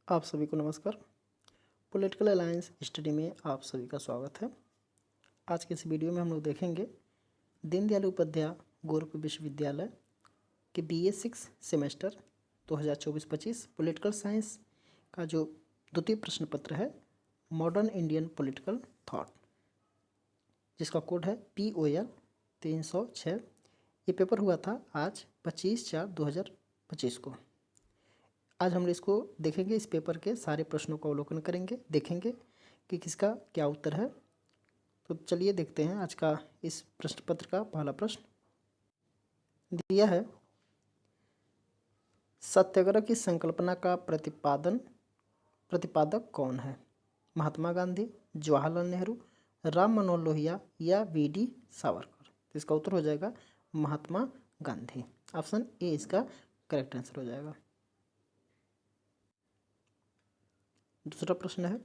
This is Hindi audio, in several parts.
आप सभी को नमस्कार। पॉलिटिकल अलायंस स्टडी में आप सभी का स्वागत है। आज के इस वीडियो में हम लोग देखेंगे दीनदयाल उपाध्याय गोरखपुर विश्वविद्यालय के BA 6 सेमेस्टर 2024-25 पॉलिटिकल साइंस का जो द्वितीय प्रश्न पत्र है मॉडर्न इंडियन पॉलिटिकल थॉट, जिसका कोड है POL 306। ये पेपर हुआ था आज 25/4/2025 को। आज हम इसको देखेंगे, इस पेपर के सारे प्रश्नों का अवलोकन करेंगे, देखेंगे कि किसका क्या उत्तर है। तो चलिए देखते हैं आज का इस प्रश्न पत्र का पहला प्रश्न दिया है। सत्याग्रह की संकल्पना का प्रतिपादक कौन है? महात्मा गांधी, जवाहरलाल नेहरू, राम मनोहर लोहिया या VD सावरकर? तो इसका उत्तर हो जाएगा महात्मा गांधी। ऑप्शन ए इसका करेक्ट आंसर हो जाएगा। दूसरा प्रश्न है,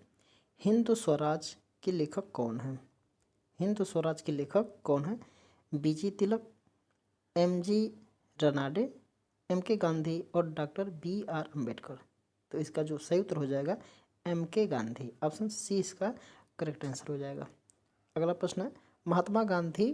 हिंद स्वराज के लेखक कौन है? हिंद स्वराज के लेखक कौन है? BG तिलक, MG रनाडे, MK गांधी और डॉक्टर BR अम्बेडकर? तो इसका जो सही उत्तर हो जाएगा MK गांधी। ऑप्शन सी इसका करेक्ट आंसर हो जाएगा। अगला प्रश्न है, महात्मा गांधी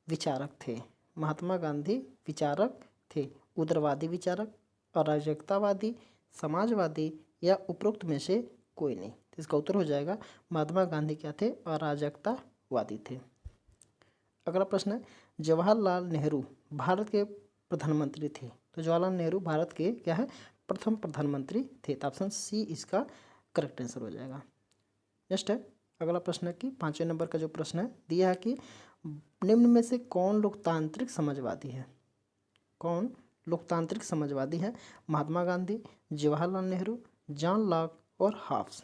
विचारक थे। महात्मा गांधी विचारक थे, उदारवादी विचारक, अराजकतावादी, समाजवादी या उपरोक्त में से कोई नहीं? तो इसका उत्तर हो जाएगा महात्मा गांधी क्या थे? अराजकतावादी थे। अगला प्रश्न है, जवाहरलाल नेहरू भारत के प्रधानमंत्री थे। तो जवाहरलाल नेहरू भारत के क्या है? प्रथम प्रधानमंत्री थे। तो ऑप्शन सी इसका करेक्ट आंसर हो जाएगा। नेक्स्ट है, अगला प्रश्न है कि 5वें नंबर का जो प्रश्न है दिया है कि निम्न में से कौन लोकतांत्रिक समाजवादी है? कौन लोकतांत्रिक समाजवादी है? महात्मा गांधी, जवाहरलाल नेहरू, जॉन लॉक और हाफ्स?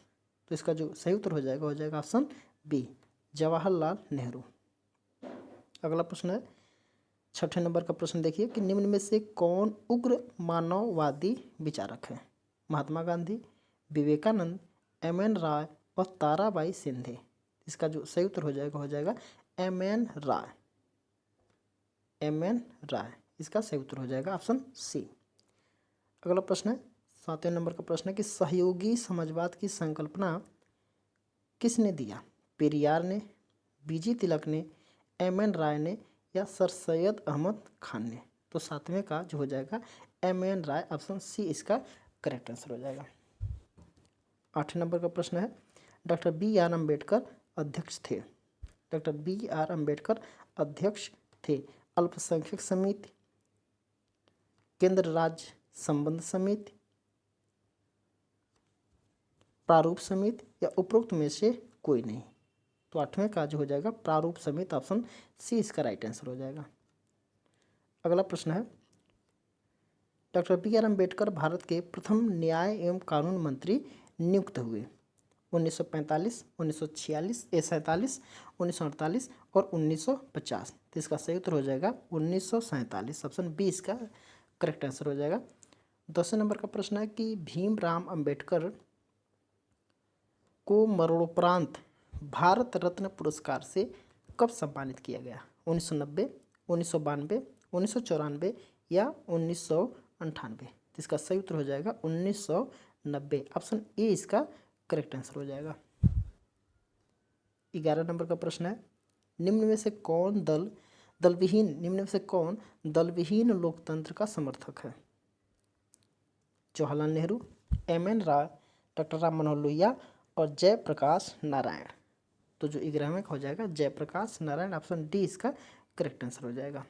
तो इसका जो सही उत्तर हो जाएगा ऑप्शन बी, जवाहरलाल नेहरू। अगला प्रश्न है 6ठे नंबर का प्रश्न देखिए कि निम्न में से कौन उग्र मानववादी विचारक है? महात्मा गांधी, विवेकानंद, MN राय और ताराबाई शिंदे? इसका जो सही उत्तर हो जाएगा MN राय। MN राय इसका सही उत्तर हो जाएगा ऑप्शन सी। अगला प्रश्न है 7वें नंबर का प्रश्न है कि सहयोगी समाजवाद की संकल्पना किसने दिया? पेरियार ने, BG तिलक ने, MN राय ने या सर सैयद अहमद खान ने? तो 7वें का जो हो जाएगा MN राय। ऑप्शन सी इसका करेक्ट आंसर हो जाएगा। 8वें नंबर का प्रश्न है, डॉक्टर BR अम्बेडकर अध्यक्ष थे। डॉक्टर BR अम्बेडकर अध्यक्ष थे अल्पसंख्यक समिति, केंद्र राज्य संबंध समिति, प्रारूप समिति या उपरोक्त में से कोई नहीं? तो 8वें का जो हो जाएगा प्रारूप समिति। ऑप्शन सी इसका राइट आंसर हो जाएगा। अगला प्रश्न है, डॉक्टर BR अम्बेडकर भारत के प्रथम न्याय एवं कानून मंत्री नियुक्त हुए 1945, 1946, 1947, 1948 और 1950? तो इसका सही उत्तर हो जाएगा 1947। ऑप्शन बी इसका करेक्ट आंसर हो जाएगा। 10वें नंबर का प्रश्न है कि भीमराव अम्बेडकर को मरणोपरांत भारत रत्न पुरस्कार से कब सम्मानित किया गया? 1990, 1992, 1994 या 1998? तो इसका सही उत्तर हो जाएगा 1990। ऑप्शन ए इसका करेक्ट आंसर हो जाएगा। 11 नंबर का प्रश्न है, निम्न में से कौन दलविहीन लोकतंत्र का समर्थक है? जवाहरलाल नेहरू, MN राय, डॉक्टर राम मनोहर लोहिया और जयप्रकाश नारायण? तो जो 11वें का हो जाएगा जयप्रकाश नारायण। ऑप्शन डी इसका करेक्ट आंसर हो जाएगा।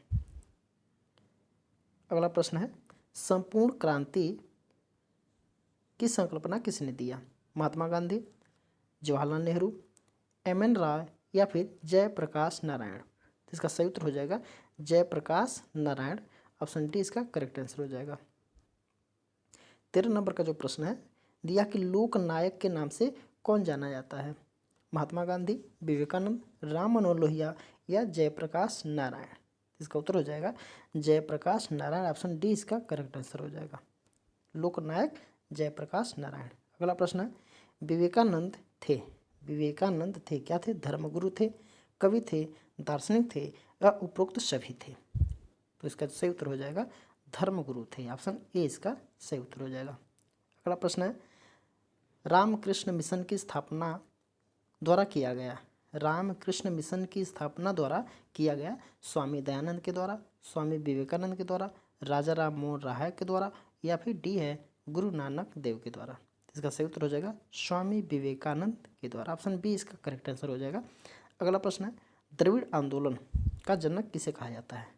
अगला प्रश्न है, संपूर्ण क्रांति की संकल्पना किसने दिया? महात्मा गांधी, जवाहरलाल नेहरू, MN राय या फिर जयप्रकाश नारायण? तो इसका सही उत्तर हो जाएगा जयप्रकाश नारायण। ऑप्शन डी इसका करेक्ट आंसर हो जाएगा। 13 नंबर का जो प्रश्न है दिया कि लोक नायक के नाम से कौन जाना जाता है? महात्मा गांधी, विवेकानंद, राम मनोहर लोहिया या जयप्रकाश नारायण? इसका उत्तर हो जाएगा जयप्रकाश नारायण। ऑप्शन डी इसका करेक्ट आंसर हो जाएगा, लोकनायक जयप्रकाश नारायण। अगला प्रश्न है, विवेकानंद थे क्या थे? धर्मगुरु थे, कवि थे, दार्शनिक थे या उपरोक्त सभी थे? तो इसका सही उत्तर हो जाएगा धर्मगुरु थे। ऑप्शन ए इसका सही उत्तर हो जाएगा। अगला प्रश्न है, रामकृष्ण मिशन की स्थापना द्वारा किया गया। रामकृष्ण मिशन की स्थापना द्वारा किया गया। स्वामी दयानंद के द्वारा, स्वामी विवेकानंद के द्वारा, राजा राम मोहन राय के द्वारा, या फिर डी है गुरु नानक देव के द्वारा। इसका सही उत्तर हो जाएगा स्वामी विवेकानंद के द्वारा। ऑप्शन बी इसका करेक्ट आंसर हो जाएगा। अगला प्रश्न है द्रविड़ आंदोलन का जनक किसे कहा जाता है।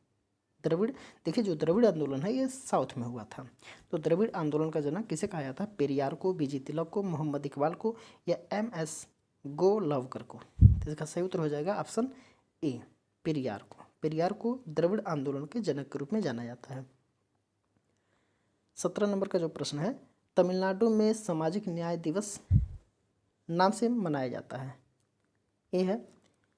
द्रविड़, देखिए जो द्रविड़ आंदोलन है ये साउथ में हुआ था, तो द्रविड़ आंदोलन का जनक किसे कहा जाता है। पेरियार को, बीजी तिलक को, मोहम्मद इकबाल को, या MS गोलवकर को। तो इसका सही उत्तर हो जाएगा ऑप्शन ए, पेरियार को। पेरियार को द्रविड़ आंदोलन के जनक के रूप में जाना जाता है। 17 नंबर का जो प्रश्न है, तमिलनाडु में सामाजिक न्याय दिवस नाम से मनाया जाता है। ए है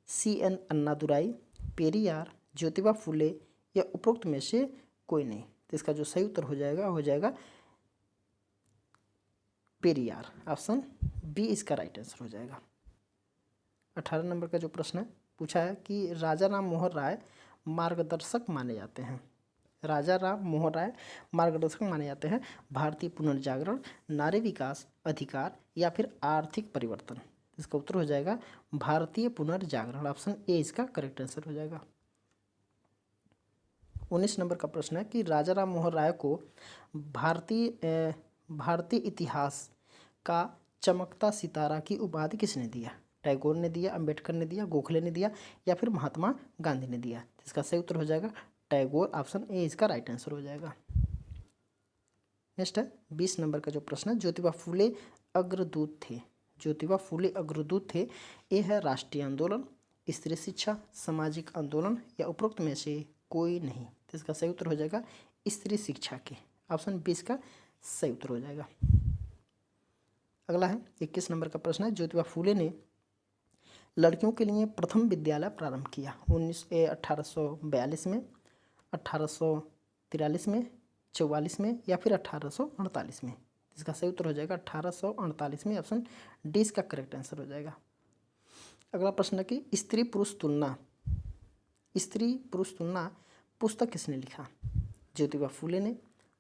CN अन्नादुराई, पेरियार, ज्योतिबा फुले, या उपरोक्त में से कोई नहीं। तो इसका जो सही उत्तर हो जाएगा पेरियार। ऑप्शन बी इसका राइट आंसर हो जाएगा। 18 नंबर का जो प्रश्न है पूछा है कि राजा राम मोहन राय मार्गदर्शक माने जाते हैं। राजा राम मोहन राय मार्गदर्शक माने जाते हैं भारतीय पुनर्जागरण, नारी विकास, अधिकार, या फिर आर्थिक परिवर्तन। इसका उत्तर हो जाएगा भारतीय पुनर्जागरण। ऑप्शन ए इसका करेक्ट आंसर हो जाएगा। 19 नंबर का प्रश्न है कि राजा राम मोहन राय को भारतीय इतिहास का चमकता सितारा की उपाधि किसने दिया। टैगोर ने दिया, अंबेडकर ने दिया, गोखले ने दिया, या फिर महात्मा गांधी ने दिया। इसका सही उत्तर हो जाएगा टैगोर। ऑप्शन ए इसका राइट आंसर हो जाएगा। नेक्स्ट है 20 नंबर का जो प्रश्न है, ज्योतिबा फुले अग्रदूत थे। ज्योतिबा फुले अग्रदूत थे। ए है राष्ट्रीय आंदोलन, स्त्री शिक्षा, सामाजिक आंदोलन, या उपरोक्त में से कोई नहीं। तो इसका सही उत्तर हो जाएगा स्त्री शिक्षा के। ऑप्शन बी इसका सही उत्तर हो जाएगा। अगला है 21 नंबर का प्रश्न है, ज्योतिबा फुले ने लड़कियों के लिए प्रथम विद्यालय प्रारंभ किया 1842 में, 1843 में, 44 में, या फिर 1848 में। इसका सही उत्तर हो जाएगा 1848 में। ऑप्शन डी इसका करेक्ट आंसर हो जाएगा। अगला प्रश्न है कि स्त्री पुरुष तुलना पुस्तक किसने लिखा। ज्योतिबा फुले ने,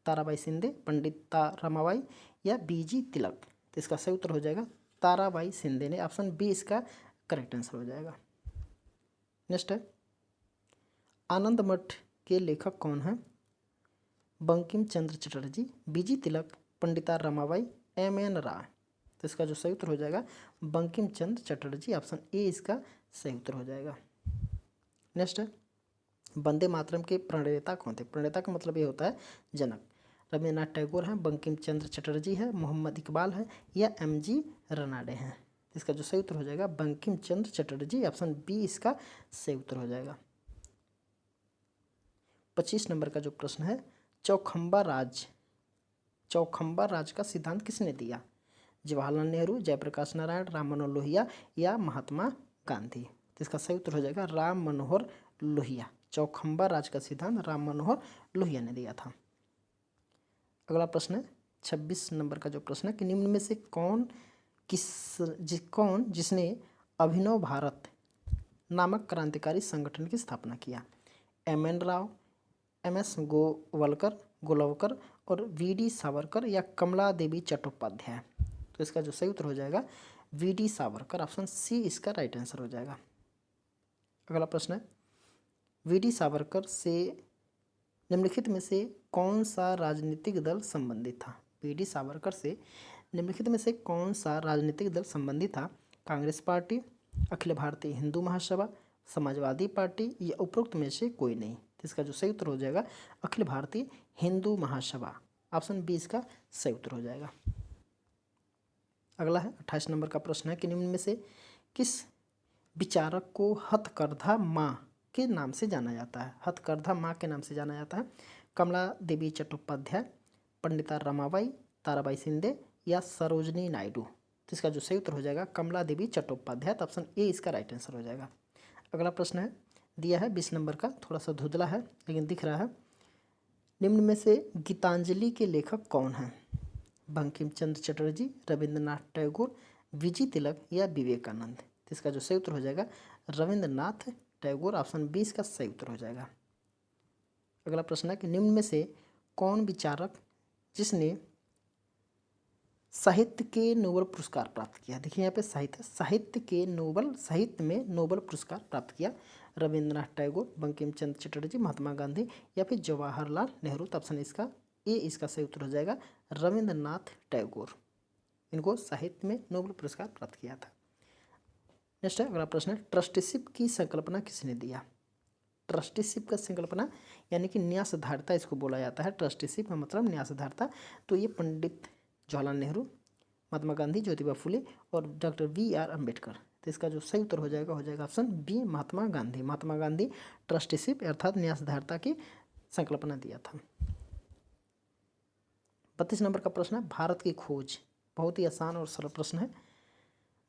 ताराबाई शिंदे, पंडिता रमाबाई, या बीजी तिलक। तो इसका सही उत्तर हो जाएगा ताराबाई शिंदे ने। ऑप्शन बी इसका करेक्ट आंसर हो जाएगा। नेक्स्ट है आनंद मठ के लेखक कौन हैं। बंकिम चंद्र चटर्जी, बीजी तिलक, पंडिता रमाबाई, MN राय। तो इसका जो सही उत्तर हो जाएगा बंकिम चंद्र चटर्जी। ऑप्शन ए इसका सही उत्तर हो जाएगा। नेक्स्ट है वंदे मातरम के प्रणेता कौन थे। प्रणेता का मतलब ये होता है जनक। रविन्द्रनाथ टैगोर हैं, बंकिम चंद्र चटर्जी है, मोहम्मद इकबाल है, या MG रनाडे हैं। इसका जो सही उत्तर हो जाएगा बंकिम चंद्र चटर्जी। ऑप्शन बी इसका सही उत्तर हो जाएगा। 25 नंबर का जो प्रश्न है, चौखंबा राज का सिद्धांत किसने दिया। जवाहरलाल नेहरू, जयप्रकाश नारायण, राम मनोहर लोहिया, या महात्मा गांधी। तो इसका सही उत्तर हो जाएगा राम मनोहर लोहिया। चौखंबा राज का सिद्धांत राम मनोहर लोहिया ने दिया था। अगला प्रश्न है 26 नंबर का जो प्रश्न है कि निम्न में से कौन जिसने अभिनव भारत नामक क्रांतिकारी संगठन की स्थापना किया। MN राव, MS गोलवकर, और VD सावरकर, या कमला देवी चट्टोपाध्याय। तो इसका जो सही उत्तर हो जाएगा VD सावरकर। ऑप्शन सी इसका राइट आंसर हो जाएगा। अगला प्रश्न है VD सावरकर से निम्नलिखित में से कौन सा राजनीतिक दल संबंधित था। VD सावरकर से निम्नलिखित में से कौन सा राजनीतिक दल संबंधित था। कांग्रेस पार्टी, अखिल भारतीय हिंदू महासभा, समाजवादी पार्टी, या उपरोक्त में से कोई नहीं। तो इसका जो सही उत्तर हो जाएगा अखिल भारतीय हिंदू महासभा। ऑप्शन बी इसका सही उत्तर हो जाएगा। अगला है 28 नंबर का प्रश्न है कि निम्न में से किस विचारक को हथकरघा माँ के नाम से जाना जाता है। हथकरघा माँ के नाम से जाना जाता है कमला देवी चट्टोपाध्याय, पंडिता रमाबाई, ताराबाई शिंदे, या सरोजनी नायडू। तो इसका जो सही उत्तर हो जाएगा कमला देवी चट्टोपाध्याय। तो ऑप्शन ए इसका राइट आंसर हो जाएगा। अगला प्रश्न है दिया है 20 नंबर का, थोड़ा सा धुंधला है लेकिन दिख रहा है। निम्न में से गीतांजलि के लेखक कौन हैं। बंकिम चंद्र चटर्जी, रविंद्रनाथ टैगोर, बीजी तिलक, या विवेकानंद। तो इसका जो सही उत्तर हो जाएगा रविंद्रनाथ टैगोर। ऑप्शन बी इसका सही उत्तर हो जाएगा। अगला प्रश्न है कि निम्न में से कौन विचारक जिसने साहित्य के नोबेल पुरस्कार प्राप्त किया? देखिए यहाँ पे साहित्य में नोबेल पुरस्कार प्राप्त किया रविंद्रनाथ टैगोर, बंकिम चंद्र चटर्जी, महात्मा गांधी या फिर जवाहरलाल नेहरू। तो ऑप्शन इसका सही उत्तर हो जाएगा रविंद्रनाथ टैगोर। इनको साहित्य में नोबेल पुरस्कार प्राप्त किया था। नेक्स्ट है अगला प्रश्न है, ट्रस्टीशिप की संकल्पना किसने दिया? ट्रस्टीशिप का संकल्पना यानी कि न्यासधारता इसको बोला जाता है। ट्रस्टीशिप का मतलब न्यासधारता। तो ये पंडित जवाहरलाल नेहरू, महात्मा गांधी, ज्योतिबा फुले और डॉक्टर BR अम्बेडकर। तो इसका जो सही उत्तर हो जाएगा option B Mahatma Gandhi. Mahatma Gandhi trusteeship अर्थात न्यासधारता की संकल्पना दिया था। 32 नंबर का प्रश्न है, भारत की खोज। बहुत ही आसान और सरल प्रश्न है।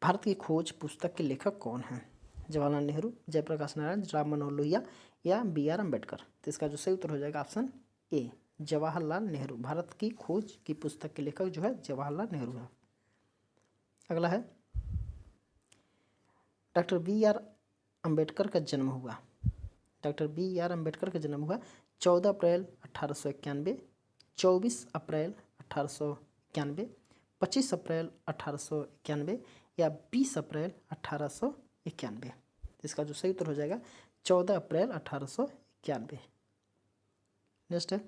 भारत की खोज पुस्तक के लेखक कौन है? जवाहरलाल नेहरू, जयप्रकाश नारायण, राम मनोहर लोहिया या BR अम्बेडकर। तो इसका जो सही उत्तर हो जाएगा ऑप्शन ए जवाहरलाल नेहरू। भारत की खोज की पुस्तक के लेखक जो है जवाहरलाल नेहरू है। अगला है, डॉक्टर BR अम्बेडकर का जन्म हुआ। डॉक्टर BR अम्बेडकर का जन्म हुआ 14 अप्रैल 1891, 24 अप्रैल 1891, 25 अप्रैल 1891 या 20 अप्रैल 1891। इसका जो सही उत्तर हो जाएगा 14 अप्रैल 1891। नेक्स्ट है,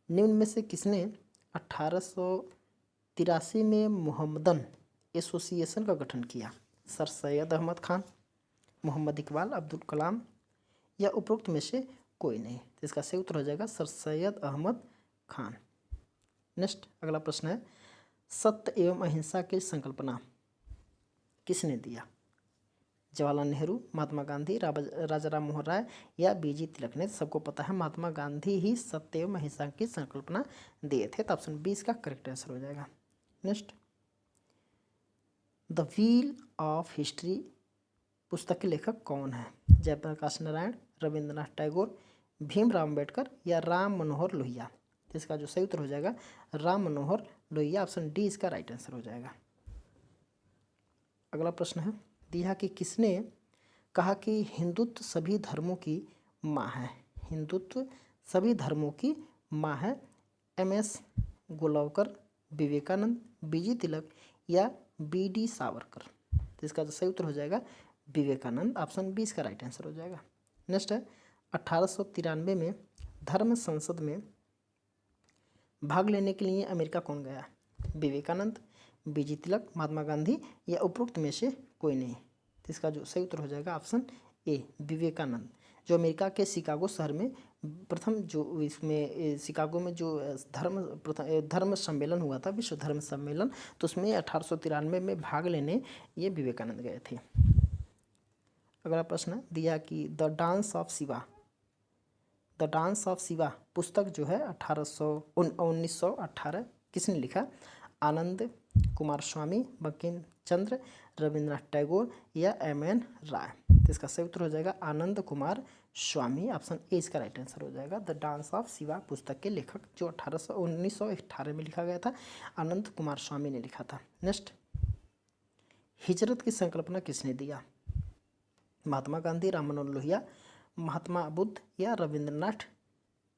निम्न में से किसने 1883 में मोहम्मदन एसोसिएशन का गठन किया? सर सैयद अहमद खान, मोहम्मद इकबाल, अब्दुल कलाम या उपरोक्त में से कोई नहीं। तो इसका सही उत्तर हो जाएगा सर सैयद अहमद खान। नेक्स्ट अगला प्रश्न है, सत्य एवं अहिंसा की संकल्पना किसने दिया? जवाहरलाल नेहरू, महात्मा गांधी, राजा राम मोहन राय या BG तिलक ने। सबको पता है महात्मा गांधी ही सत्य एवं अहिंसा की संकल्पना दिए थे। तो ऑप्शन 20 का करेक्ट आंसर हो जाएगा। Next, the wheel of history पुस्तक के लेखक कौन है? जयप्रकाश नारायण, रविंद्रनाथ टैगोर, भीमराव अम्बेडकर या राम मनोहर लोहिया। तो इसका जो सही उत्तर हो जाएगा राम मनोहर लोहिया। ऑप्शन डी इसका राइट आंसर हो जाएगा। अगला प्रश्न है, दिया कि किसने कहा कि हिंदुत्व सभी धर्मों की माँ है? हिंदुत्व सभी धर्मों की माँ है। MS गोलवकर, विवेकानंद, BG तिलक या BD सावरकर। तो इसका जो सही उत्तर हो जाएगा विवेकानंद। ऑप्शन 20 का राइट आंसर हो जाएगा। नेक्स्ट है, 1893 में धर्म संसद में भाग लेने के लिए अमेरिका कौन गया? विवेकानंद, BG तिलक, महात्मा गांधी या उपरोक्त में से कोई नहीं। तो इसका जो सही उत्तर हो जाएगा ऑप्शन ए विवेकानंद, जो अमेरिका के शिकागो शहर में प्रथम जो इसमें शिकागो में जो धर्म सम्मेलन हुआ था, विश्व धर्म सम्मेलन, तो उसमें 1893 में भाग लेने ये विवेकानंद गए थे। अगला प्रश्न दिया कि द डांस ऑफ शिवा पुस्तक जो है 1918 किसने लिखा? आनंद कुमार स्वामी, बंकिम चंद्र, रविंद्रनाथ टैगोर या MN राय। तो इसका सही उत्तर हो जाएगा आनंद कुमार स्वामी। ऑप्शन ए इसका राइट आंसर हो जाएगा। द डांस ऑफ शिवा पुस्तक के लेखक जो 1918 में लिखा गया था, आनंद कुमार स्वामी ने लिखा था। नेक्स्ट, हिजरत की संकल्पना किसने दिया? महात्मा गांधी, राम मनोहर लोहिया, महात्मा बुद्ध या रविंद्रनाथ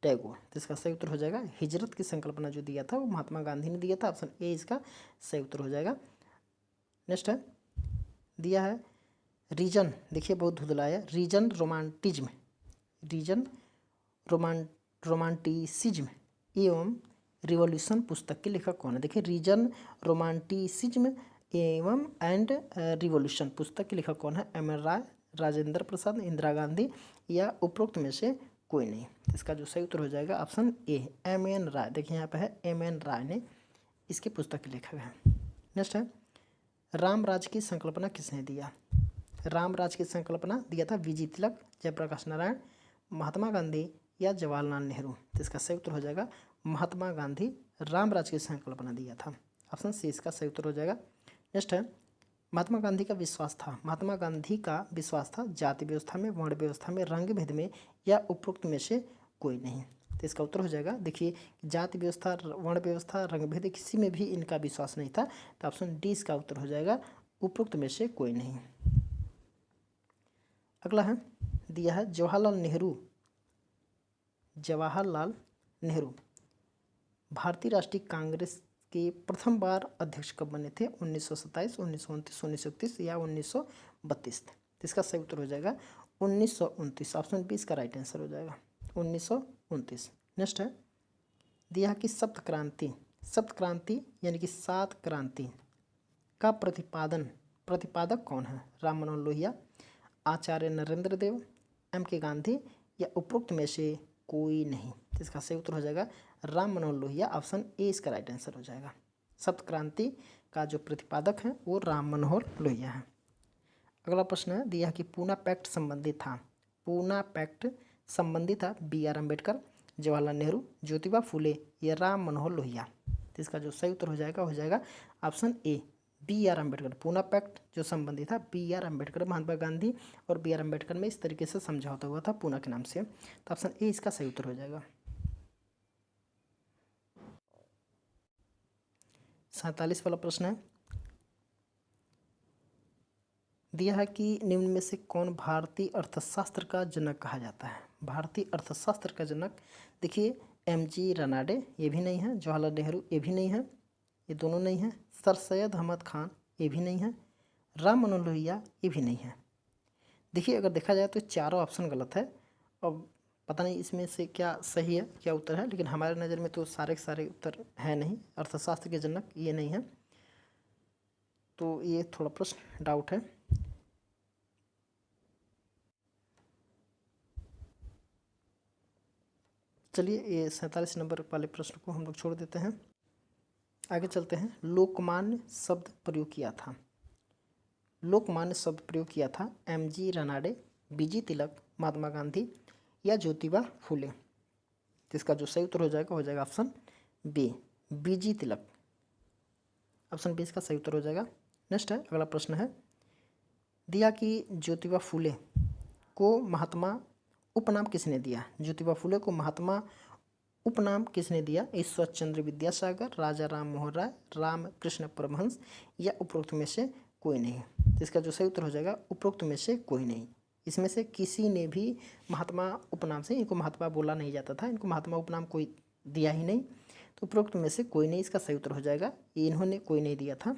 टैगोर। तो इसका सही उत्तर हो जाएगा हिजरत की संकल्पना जो दिया था वो महात्मा गांधी ने दिया था। ऑप्शन ए इसका सही उत्तर हो जाएगा। नेक्स्ट है, दिया है रीजन, देखिए बहुत धुंधलाया, रीजन रोमांटिसिज्म एवं रिवॉल्यूशन पुस्तक के लेखक कौन है? देखिए रीजन रोमांटिसिज्म एवं एंड रिवॉल्यूशन पुस्तक के लेखक कौन है? MN राय, राजेंद्र प्रसाद, इंदिरा गांधी या उपरोक्त में से कोई नहीं। इसका जो सही उत्तर हो जाएगा ऑप्शन ए MN राय। देखिए यहाँ पे है MN राय ने इसके पुस्तक के लेखक हैं। नेक्स्ट है, राम राज्य की संकल्पना किसने दिया? राम राज्य की संकल्पना दिया था BG तिलक, जयप्रकाश नारायण, महात्मा गांधी या जवाहरलाल नेहरू। तो इसका सही उत्तर हो जाएगा महात्मा गांधी राम राज्य की संकल्पना दिया था। ऑप्शन सी इसका सही उत्तर हो जाएगा। नेक्स्ट है, महात्मा गांधी का विश्वास था जाति व्यवस्था में, वर्ण व्यवस्था में, रंग भेद में या उपरोक्त में से कोई नहीं। तो इसका उत्तर हो जाएगा, देखिए जाति व्यवस्था, वर्ण व्यवस्था, रंग भेद किसी में भी इनका विश्वास नहीं था। तो ऑप्शन डी इसका उत्तर हो जाएगा उपरोक्त में से कोई नहीं। अगला है, दिया है जवाहरलाल नेहरू भारतीय राष्ट्रीय कांग्रेस कि प्रथम बार अध्यक्ष कब बने थे? 1927, 1929, 1931 या 1932। तो इसका सही उत्तर हो जाएगा 1929। ऑप्शन बी इसका राइट आंसर हो जाएगा 1929। नेक्स्ट है, दिया कि सप्त क्रांति यानी कि 7 क्रांति का प्रतिपादक कौन है? राम मनोहर लोहिया, आचार्य नरेंद्र देव, M.K. गांधी या उपरोक्त में से कोई नहीं। तो इसका सही उत्तर हो जाएगा राम मनोहर लोहिया। ऑप्शन ए इसका राइट आंसर हो जाएगा। सप्त क्रांति का जो प्रतिपादक है वो राम मनोहर लोहिया है। अगला प्रश्न है, दिया कि पूना पैक्ट संबंधित था B.R. अम्बेडकर, जवाहरलाल नेहरू, ज्योतिबा फुले या राम मनोहर लोहिया। तो इसका जो सही उत्तर हो जाएगा option A B.R. Ambedkar. Poona pact जो संबंधित था B.R. अम्बेडकर, महात्मा गांधी और B.R. अम्बेडकर में इस तरीके से समझौता हुआ था पूना के नाम से। तो ऑप्शन ए इसका सही उत्तर हो जाएगा। 47 वाला प्रश्न है, दिया है कि निम्न में से कौन भारतीय अर्थशास्त्र का जनक कहा जाता है? भारतीय अर्थशास्त्र का जनक, देखिए M.G. रनाडे ये भी नहीं है, जवाहरलाल नेहरू ये भी नहीं है, ये दोनों नहीं है, सर सैयद अहमद खान ये भी नहीं है, राम मनोहर लोहिया ये भी नहीं है। देखिए अगर देखा जाए तो चारों ऑप्शन गलत है। अब पता नहीं इसमें से क्या सही है क्या उत्तर है, लेकिन हमारे नज़र में तो सारे के सारे उत्तर है नहीं। अर्थशास्त्र के जनक ये नहीं है, तो ये थोड़ा प्रश्न डाउट है। चलिए ये 47 नंबर वाले प्रश्न को हम लोग छोड़ देते हैं, आगे चलते हैं। लोकमान्य शब्द प्रयोग किया था M.G. रनाडे, B.G. तिलक, महात्मा गांधी या ज्योतिबा फुले। तो इसका जो सही उत्तर हो जाएगा ऑप्शन बी B.G. तिलक। ऑप्शन बी इसका सही उत्तर हो जाएगा। नेक्स्ट है, अगला प्रश्न है, दिया कि ज्योतिबा फुले को महात्मा उपनाम किसने दिया? ज्योतिबा फुले को महात्मा उपनाम किसने दिया? ईश्वर चंद्र विद्यासागर, राजा राम मोहन राय, राम कृष्ण परमहंस या उपरोक्त में से कोई नहीं। तो इसका जो सही उत्तर हो जाएगा उपरोक्त में से कोई नहीं। इसमें से किसी ने भी महात्मा उपनाम से, इनको महात्मा बोला नहीं जाता था, इनको महात्मा उपनाम कोई दिया ही नहीं, तो उपरोक्त में से कोई नहीं इसका सही उत्तर हो जाएगा, ये इन्होंने कोई नहीं दिया था।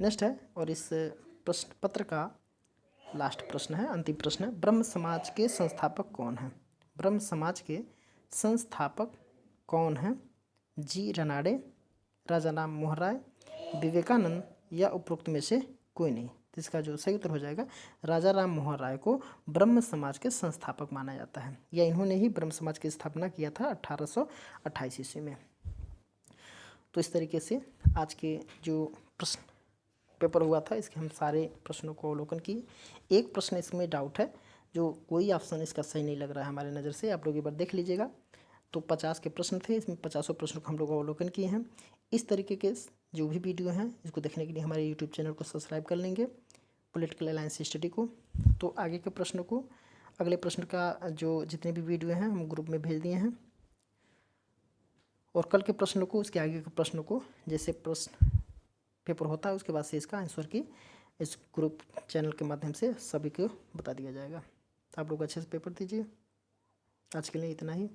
नेक्स्ट है, और इस प्रश्न पत्र का लास्ट प्रश्न है, अंतिम प्रश्न है, ब्रह्म समाज के संस्थापक कौन हैं? ब्रह्म समाज के संस्थापक कौन हैं? G. रनाडे, राजा राम मोहन राय, विवेकानंद या उपरोक्त में से कोई नहीं। तो इसका जो सही उत्तर हो जाएगा, राजा राम मोहन राय को ब्रह्म समाज के संस्थापक माना जाता है, या इन्होंने ही ब्रह्म समाज की स्थापना किया था 1828 ईस्वी में। तो इस तरीके से आज के जो प्रश्न पेपर हुआ था इसके हम सारे प्रश्नों को अवलोकन किए। एक प्रश्न इसमें डाउट है, जो कोई ऑप्शन इसका सही नहीं लग रहा है हमारे नज़र से, आप लोग एक बार देख लीजिएगा। तो 50 के प्रश्न थे, इसमें 50 प्रश्नों को हम लोग अवलोकन किए हैं। इस तरीके के जो भी वीडियो हैं इसको देखने के लिए हमारे यूट्यूब चैनल को सब्सक्राइब कर लेंगे, पॉलिटिकल अलायंस स्टडी को। तो आगे के प्रश्नों को, अगले प्रश्न का जो जितने भी वीडियो हैं हम ग्रुप में भेज दिए हैं, और कल के प्रश्नों को, उसके आगे के प्रश्नों को, जैसे प्रश्न पेपर होता है उसके बाद से इसका आंसर की इस ग्रुप चैनल के माध्यम से सभी को बता दिया जाएगा। तो आप लोग अच्छे से पेपर दीजिए। आज के लिए इतना ही।